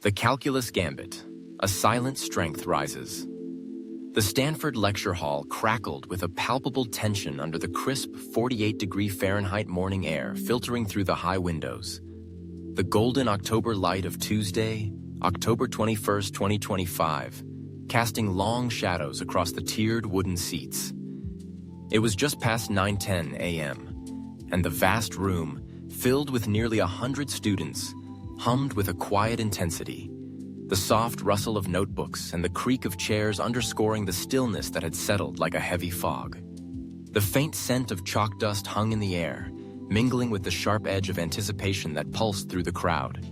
The calculus gambit. A silent strength rises. The Stanford lecture hall crackled with a palpable tension under the crisp 48-degree Fahrenheit morning air filtering through the high windows. The golden October light of Tuesday, October 21st, 2025, casting long shadows across the tiered wooden seats. It was just past 9:10 a.m., and the vast room, filled with nearly 100 students, hummed with a quiet intensity, the soft rustle of notebooks and the creak of chairs underscoring the stillness that had settled like a heavy fog. The faint scent of chalk dust hung in the air, mingling with the sharp edge of anticipation that pulsed through the crowd.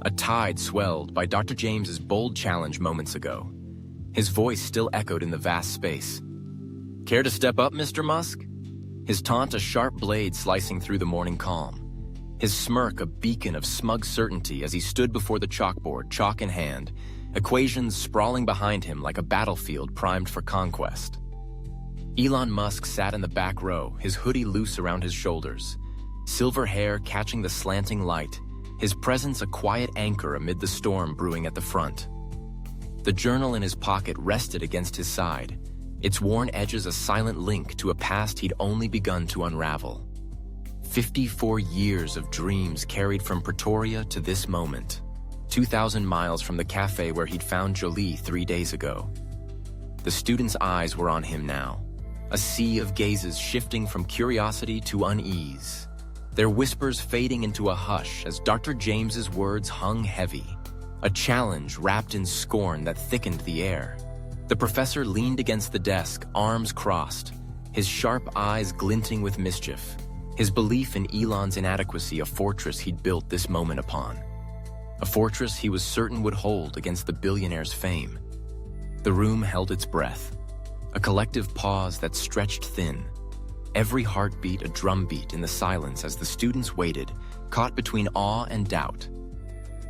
A tide swelled by Dr. James's bold challenge moments ago. His voice still echoed in the vast space. "Care to step up, Mr. Musk?" His taunt a sharp blade slicing through the morning calm. His smirk a beacon of smug certainty as he stood before the chalkboard, chalk in hand, equations sprawling behind him like a battlefield primed for conquest. Elon Musk sat in the back row, his hoodie loose around his shoulders, silver hair catching the slanting light, his presence a quiet anchor amid the storm brewing at the front. The journal in his pocket rested against his side, its worn edges a silent link to a past he'd only begun to unravel. 54 years of dreams carried from Pretoria to this moment, 2,000 miles from the cafe where he'd found Jolie 3 days ago. The students' eyes were on him now, a sea of gazes shifting from curiosity to unease, their whispers fading into a hush as Dr. James's words hung heavy, a challenge wrapped in scorn that thickened the air. The professor leaned against the desk, arms crossed, his sharp eyes glinting with mischief, his belief in Elon's inadequacy a fortress he'd built this moment upon. A fortress he was certain would hold against the billionaire's fame. The room held its breath, a collective pause that stretched thin, every heartbeat a drumbeat in the silence as the students waited, caught between awe and doubt.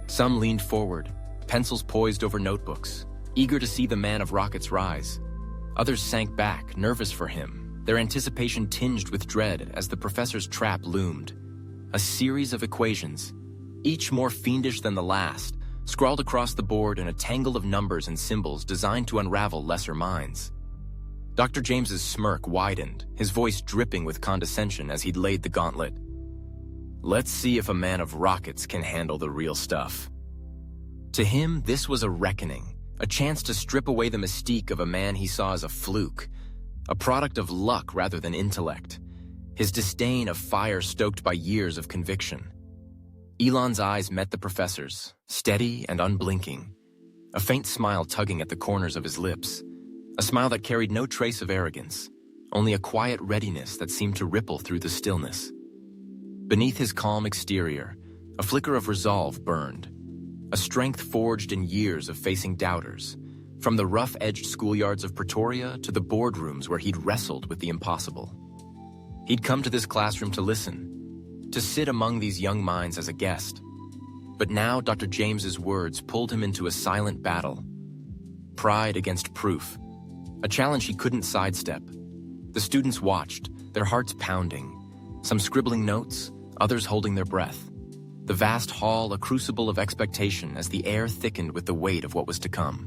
Some leaned forward, pencils poised over notebooks, eager to see the man of rockets rise. Others sank back, nervous for him, their anticipation tinged with dread as the professor's trap loomed. A series of equations, each more fiendish than the last, scrawled across the board in a tangle of numbers and symbols designed to unravel lesser minds. Dr. James's smirk widened, his voice dripping with condescension as he'd laid the gauntlet. "Let's see if a man of rockets can handle the real stuff." To him, this was a reckoning, a chance to strip away the mystique of a man he saw as a fluke, a product of luck rather than intellect, his disdain of fire stoked by years of conviction. Elon's eyes met the professor's, steady and unblinking, a faint smile tugging at the corners of his lips, a smile that carried no trace of arrogance, only a quiet readiness that seemed to ripple through the stillness. Beneath his calm exterior, a flicker of resolve burned, a strength forged in years of facing doubters, from the rough-edged schoolyards of Pretoria to the boardrooms where he'd wrestled with the impossible. He'd come to this classroom to listen, to sit among these young minds as a guest. But now Dr. James's words pulled him into a silent battle. Pride against proof, a challenge he couldn't sidestep. The students watched, their hearts pounding, some scribbling notes, others holding their breath. The vast hall a crucible of expectation as the air thickened with the weight of what was to come.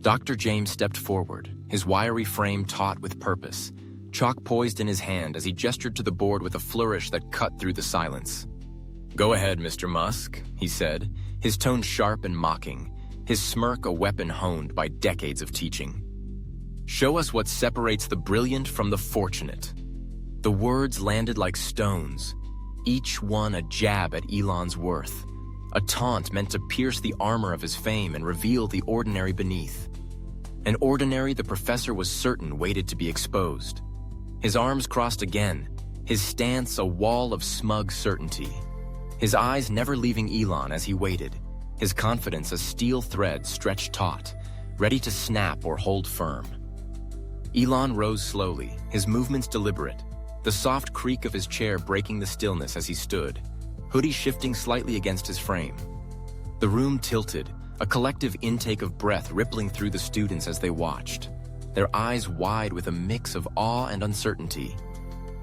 Dr. James stepped forward, his wiry frame taut with purpose, chalk poised in his hand as he gestured to the board with a flourish that cut through the silence. "Go ahead, Mr. Musk," he said, his tone sharp and mocking, his smirk a weapon honed by decades of teaching. "Show us what separates the brilliant from the fortunate." The words landed like stones, each one a jab at Elon's worth, a taunt meant to pierce the armor of his fame and reveal the ordinary beneath. An ordinary the professor was certain waited to be exposed. His arms crossed again, his stance a wall of smug certainty. His eyes never leaving Elon as he waited, his confidence a steel thread stretched taut, ready to snap or hold firm. Elon rose slowly, his movements deliberate, the soft creak of his chair breaking the stillness as he stood, hoodie shifting slightly against his frame. The room tilted, a collective intake of breath rippling through the students as they watched, their eyes wide with a mix of awe and uncertainty,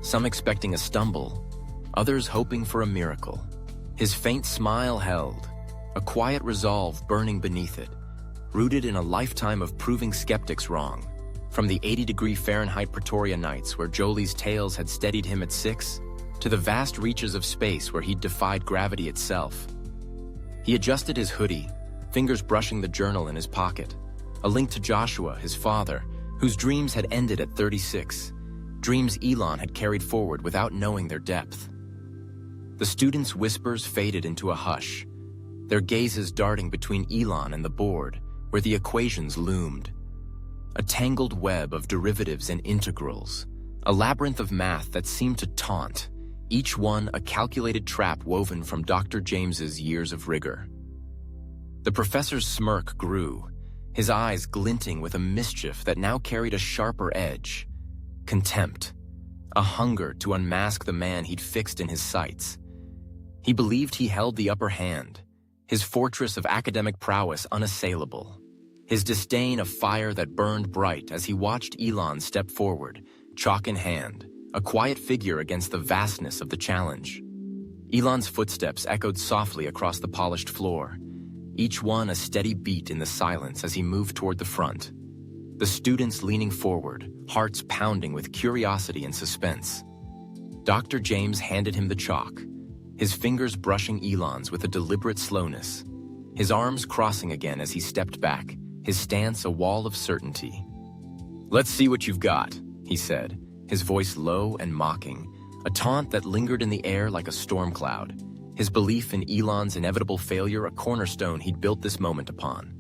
some expecting a stumble, others hoping for a miracle. His faint smile held, a quiet resolve burning beneath it, rooted in a lifetime of proving skeptics wrong. From the 80-degree Fahrenheit Pretoria nights where Jolie's tales had steadied him at 6, to the vast reaches of space where he'd defied gravity itself. He adjusted his hoodie, fingers brushing the journal in his pocket, a link to Joshua, his father, whose dreams had ended at 36, dreams Elon had carried forward without knowing their depth. The students' whispers faded into a hush, their gazes darting between Elon and the board, where the equations loomed. A tangled web of derivatives and integrals, a labyrinth of math that seemed to taunt, each one a calculated trap woven from Dr. James's years of rigor. The professor's smirk grew, his eyes glinting with a mischief that now carried a sharper edge. Contempt, a hunger to unmask the man he'd fixed in his sights. He believed he held the upper hand, his fortress of academic prowess unassailable, his disdain a fire that burned bright as he watched Elon step forward, chalk in hand, a quiet figure against the vastness of the challenge. Elon's footsteps echoed softly across the polished floor, each one a steady beat in the silence as he moved toward the front. The students leaning forward, hearts pounding with curiosity and suspense. Dr. James handed him the chalk, his fingers brushing Elon's with a deliberate slowness, his arms crossing again as he stepped back, his stance a wall of certainty. "Let's see what you've got," he said, his voice low and mocking, a taunt that lingered in the air like a storm cloud, his belief in Elon's inevitable failure a cornerstone he'd built this moment upon.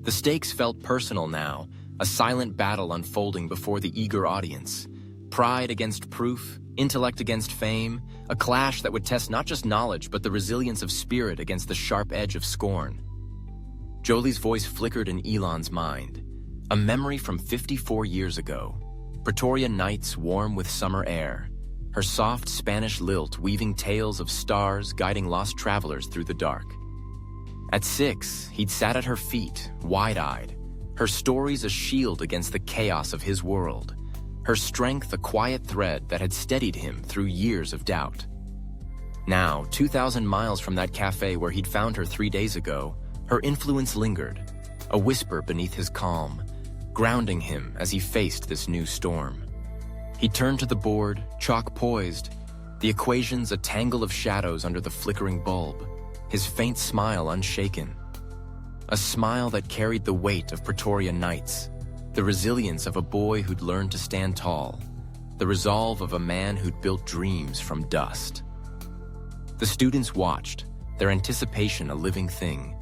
The stakes felt personal now, a silent battle unfolding before the eager audience. Pride against proof, intellect against fame, a clash that would test not just knowledge but the resilience of spirit against the sharp edge of scorn. Jolie's voice flickered in Elon's mind, a memory from 54 years ago. Pretoria nights warm with summer air, her soft Spanish lilt weaving tales of stars guiding lost travelers through the dark. At 6, he'd sat at her feet, wide-eyed, her stories a shield against the chaos of his world, her strength a quiet thread that had steadied him through years of doubt. Now, 2,000 miles from that cafe where he'd found her 3 days ago, her influence lingered, a whisper beneath his calm, grounding him as he faced this new storm. He turned to the board, chalk poised, the equations a tangle of shadows under the flickering bulb, his faint smile unshaken. A smile that carried the weight of Pretoria nights, the resilience of a boy who'd learned to stand tall, the resolve of a man who'd built dreams from dust. The students watched, their anticipation a living thing.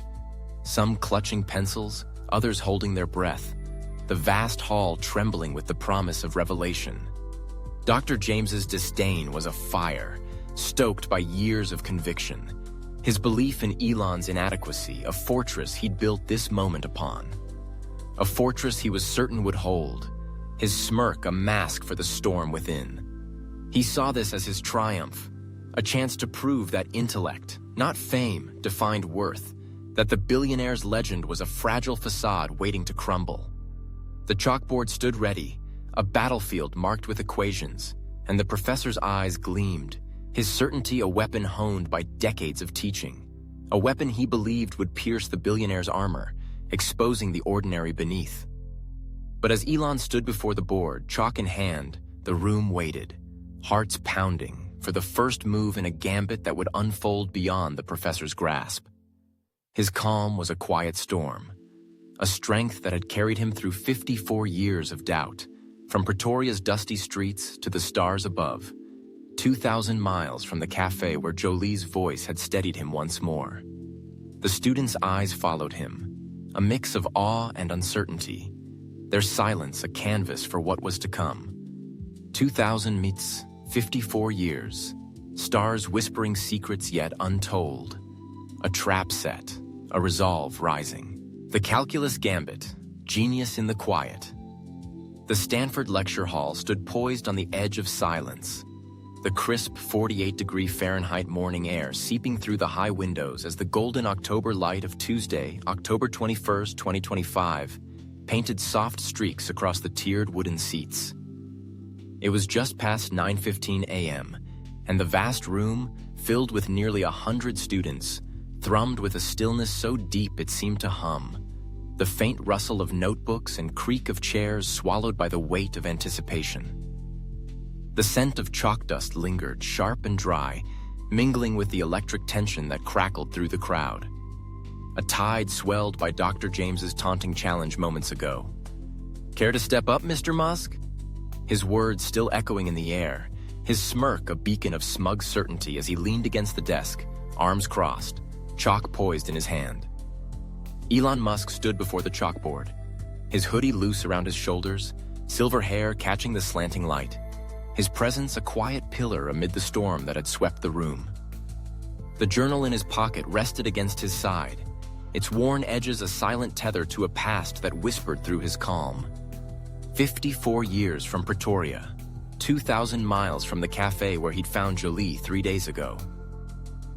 Some clutching pencils, others holding their breath, the vast hall trembling with the promise of revelation. Dr. James's disdain was a fire, stoked by years of conviction. His belief in Elon's inadequacy, a fortress he'd built this moment upon. A fortress he was certain would hold, his smirk a mask for the storm within. He saw this as his triumph, a chance to prove that intellect, not fame, defined worth, that the billionaire's legend was a fragile facade waiting to crumble. The chalkboard stood ready, a battlefield marked with equations, and the professor's eyes gleamed, his certainty a weapon honed by decades of teaching, a weapon he believed would pierce the billionaire's armor, exposing the ordinary beneath. But as Elon stood before the board, chalk in hand, the room waited, hearts pounding, for the first move in a gambit that would unfold beyond the professor's grasp. His calm was a quiet storm, a strength that had carried him through 54 years of doubt, from Pretoria's dusty streets to the stars above, 2,000 miles from the cafe where Jolie's voice had steadied him once more. The students' eyes followed him, a mix of awe and uncertainty, their silence a canvas for what was to come. 2,000 meets 54 years, stars whispering secrets yet untold, a trap set, a resolve rising. The calculus gambit, genius in the quiet. The Stanford lecture hall stood poised on the edge of silence, the crisp 48-degree Fahrenheit morning air seeping through the high windows as the golden October light of Tuesday, October 21st, 2025, painted soft streaks across the tiered wooden seats. It was just past 9:15 a.m., and the vast room, filled with nearly 100 students, thrummed with a stillness so deep it seemed to hum, the faint rustle of notebooks and creak of chairs swallowed by the weight of anticipation. The scent of chalk dust lingered, sharp and dry, mingling with the electric tension that crackled through the crowd. A tide swelled by Dr. James's taunting challenge moments ago. "Care to step up, Mr. Musk?" His words still echoing in the air, his smirk a beacon of smug certainty as he leaned against the desk, arms crossed, chalk poised in his hand. Elon Musk stood before the chalkboard, his hoodie loose around his shoulders, silver hair catching the slanting light, his presence a quiet pillar amid the storm that had swept the room. The journal in his pocket rested against his side, its worn edges a silent tether to a past that whispered through his calm. 54 years from Pretoria, 2,000 miles from the cafe where he'd found Jolie 3 days ago.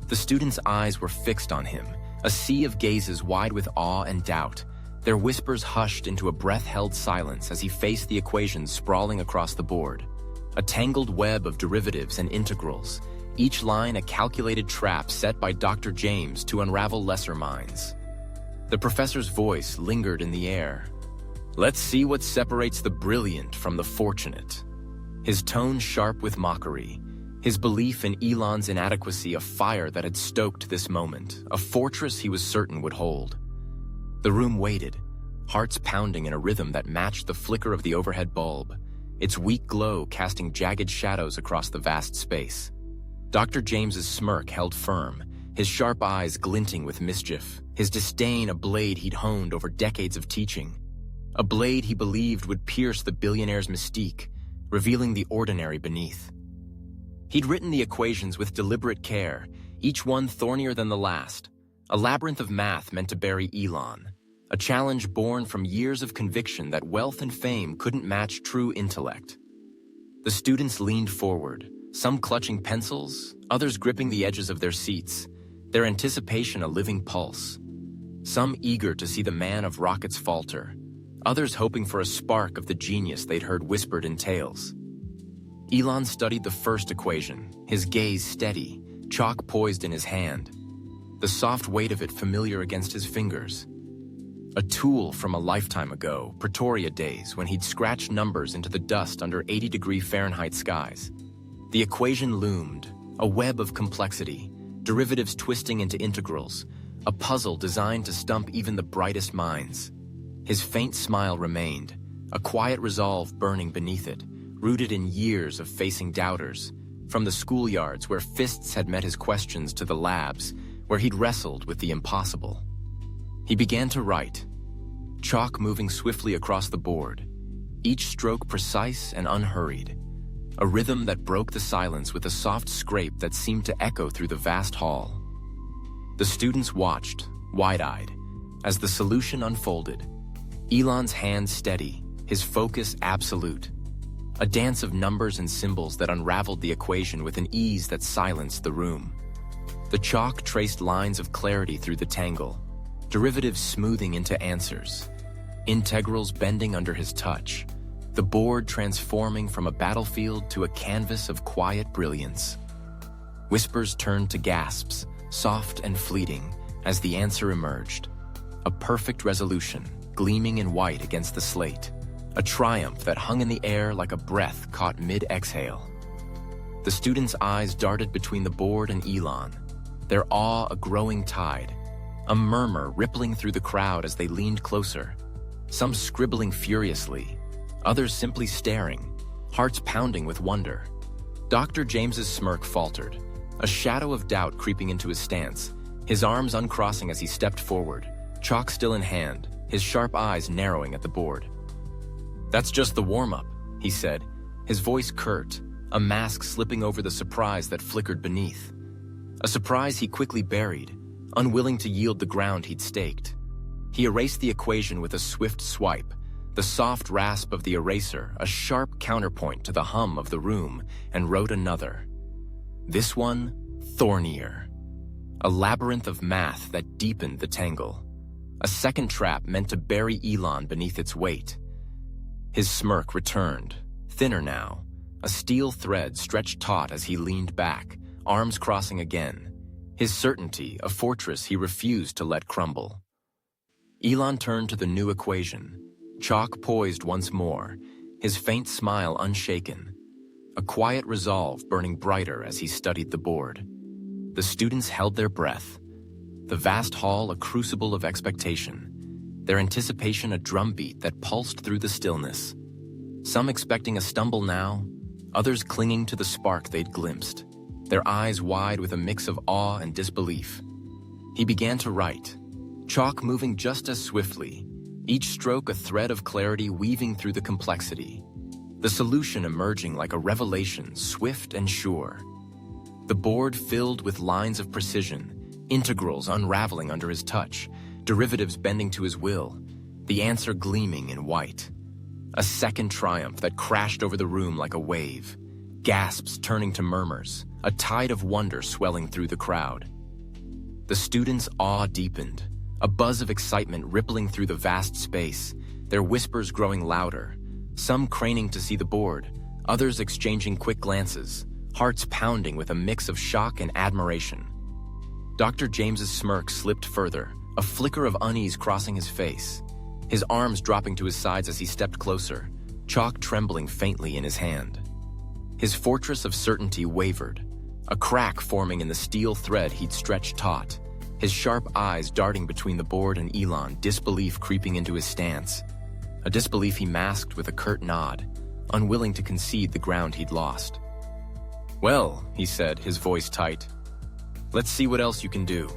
The student's eyes were fixed on him, a sea of gazes wide with awe and doubt, their whispers hushed into a breath-held silence as he faced the equations sprawling across the board. A tangled web of derivatives and integrals, each line a calculated trap set by Dr. James to unravel lesser minds. The professor's voice lingered in the air. "Let's see what separates the brilliant from the fortunate." His tone sharp with mockery, his belief in Elon's inadequacy a fire that had stoked this moment, a fortress he was certain would hold. The room waited, hearts pounding in a rhythm that matched the flicker of the overhead bulb, its weak glow casting jagged shadows across the vast space. Dr. James's smirk held firm, his sharp eyes glinting with mischief, his disdain a blade he'd honed over decades of teaching. A blade he believed would pierce the billionaire's mystique, revealing the ordinary beneath. He'd written the equations with deliberate care, each one thornier than the last, a labyrinth of math meant to bury Elon, a challenge born from years of conviction that wealth and fame couldn't match true intellect. The students leaned forward, some clutching pencils, others gripping the edges of their seats, their anticipation a living pulse. Some eager to see the man of rockets falter, others hoping for a spark of the genius they'd heard whispered in tales. Elon studied the first equation, his gaze steady, chalk poised in his hand, the soft weight of it familiar against his fingers. A tool from a lifetime ago, Pretoria days, when he'd scratched numbers into the dust under 80-degree Fahrenheit skies. The equation loomed, a web of complexity, derivatives twisting into integrals, a puzzle designed to stump even the brightest minds. His faint smile remained, a quiet resolve burning beneath it, rooted in years of facing doubters, from the schoolyards where fists had met his questions to the labs where he'd wrestled with the impossible. He began to write, chalk moving swiftly across the board, each stroke precise and unhurried, a rhythm that broke the silence with a soft scrape that seemed to echo through the vast hall. The students watched, wide-eyed, as the solution unfolded, Elon's hand steady, his focus absolute, a dance of numbers and symbols that unraveled the equation with an ease that silenced the room. The chalk traced lines of clarity through the tangle, derivatives smoothing into answers, integrals bending under his touch, the board transforming from a battlefield to a canvas of quiet brilliance. Whispers turned to gasps, soft and fleeting, as the answer emerged. A perfect resolution, gleaming in white against the slate, a triumph that hung in the air like a breath caught mid-exhale. The students' eyes darted between the board and Elon, their awe a growing tide, a murmur rippling through the crowd as they leaned closer, some scribbling furiously, others simply staring, hearts pounding with wonder. Dr. James's smirk faltered, a shadow of doubt creeping into his stance, his arms uncrossing as he stepped forward, chalk still in hand, his sharp eyes narrowing at the board. "That's just the warm-up," he said, his voice curt, a mask slipping over the surprise that flickered beneath. A surprise he quickly buried, unwilling to yield the ground he'd staked. He erased the equation with a swift swipe, the soft rasp of the eraser a sharp counterpoint to the hum of the room, and wrote another. This one, thornier. A labyrinth of math that deepened the tangle. A second trap meant to bury Elon beneath its weight. His smirk returned, thinner now, a steel thread stretched taut as he leaned back, arms crossing again, His certainty, a fortress he refused to let crumble. Elon turned to the new equation, chalk poised once more, his faint smile unshaken, a quiet resolve burning brighter as he studied the board. The students held their breath, the vast hall a crucible of expectation, their anticipation a drumbeat that pulsed through the stillness. Some expecting a stumble now, others clinging to the spark they'd glimpsed, their eyes wide with a mix of awe and disbelief. He began to write, chalk moving just as swiftly, each stroke a thread of clarity weaving through the complexity, the solution emerging like a revelation, swift and sure. The board filled with lines of precision, integrals unraveling under his touch, derivatives bending to his will, the answer gleaming in white. A second triumph that crashed over the room like a wave, gasps turning to murmurs, a tide of wonder swelling through the crowd. The students' awe deepened, a buzz of excitement rippling through the vast space, their whispers growing louder, some craning to see the board, others exchanging quick glances, hearts pounding with a mix of shock and admiration. Dr. James's smirk slipped further, a flicker of unease crossing his face, his arms dropping to his sides as he stepped closer, chalk trembling faintly in his hand. His fortress of certainty wavered, a crack forming in the steel thread he'd stretched taut, his sharp eyes darting between the board and Elon, disbelief creeping into his stance, a disbelief he masked with a curt nod, unwilling to concede the ground he'd lost. "Well," he said, his voice tight, "let's see what else you can do."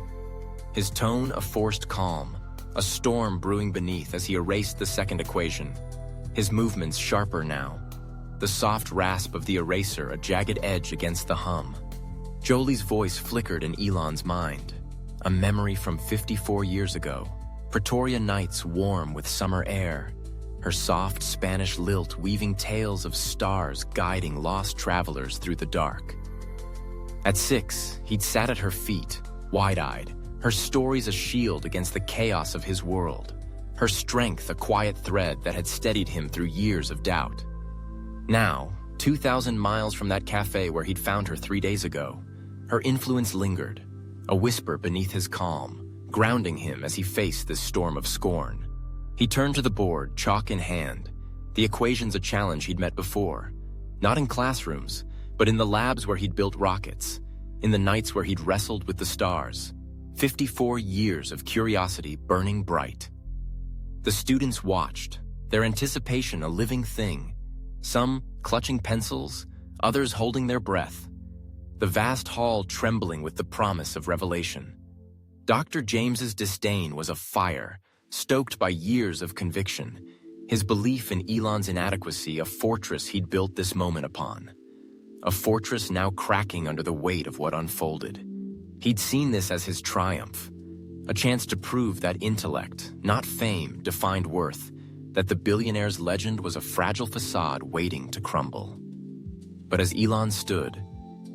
His tone a forced calm, a storm brewing beneath as he erased the second equation, his movements sharper now, the soft rasp of the eraser a jagged edge against the hum. Jolie's voice flickered in Elon's mind, a memory from 54 years ago, Pretoria nights warm with summer air, her soft Spanish lilt weaving tales of stars guiding lost travelers through the dark. At 6, he'd sat at her feet, wide-eyed, her stories a shield against the chaos of his world, her strength a quiet thread that had steadied him through years of doubt. Now, 2,000 miles from that cafe where he'd found her 3 days ago, her influence lingered, a whisper beneath his calm, grounding him as he faced this storm of scorn. He turned to the board, chalk in hand, the equations a challenge he'd met before, not in classrooms, but in the labs where he'd built rockets, in the nights where he'd wrestled with the stars. 54 years of curiosity burning bright. The students watched, their anticipation a living thing, some clutching pencils, others holding their breath, the vast hall trembling with the promise of revelation. Dr. James's disdain was a fire, stoked by years of conviction, his belief in Elon's inadequacy a fortress he'd built this moment upon, a fortress now cracking under the weight of what unfolded. He'd seen this as his triumph, a chance to prove that intellect, not fame, defined worth, that the billionaire's legend was a fragile facade waiting to crumble. But as Elon stood,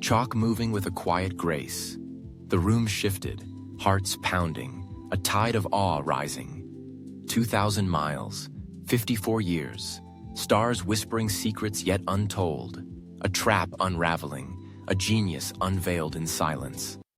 chalk moving with a quiet grace, the room shifted, hearts pounding, a tide of awe rising. 2,000 miles, 54 years, stars whispering secrets yet untold, a trap unraveling, a genius unveiled in silence.